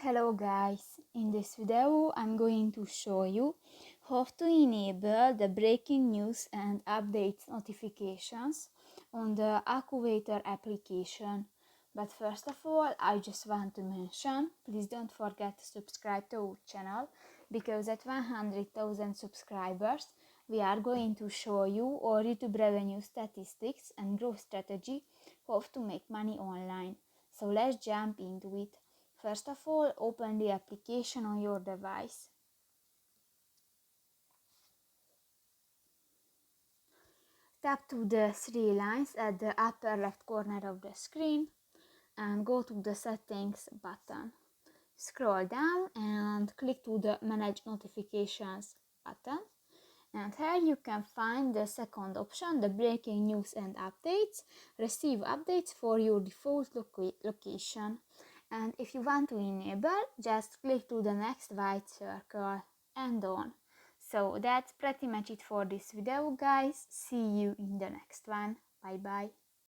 Hello guys, in this video I'm going to show you how to enable the breaking news and updates notifications on the AccuWeather application. But first of all, I just want to mention, please don't forget to subscribe to our channel, because at 100,000 subscribers we are going to show you our YouTube revenue statistics and growth strategy, how to make money online. So let's jump into it. First of all, open the application on your device. Tap to the three lines at the upper left corner of the screen and go to the settings button. Scroll down and click to the manage notifications button. And here you can find the second option, the breaking news and updates. Receive updates for your default location. And if you want to enable, just click to the next white circle and on. So that's pretty much it for this video, guys. See you in the next one. Bye bye.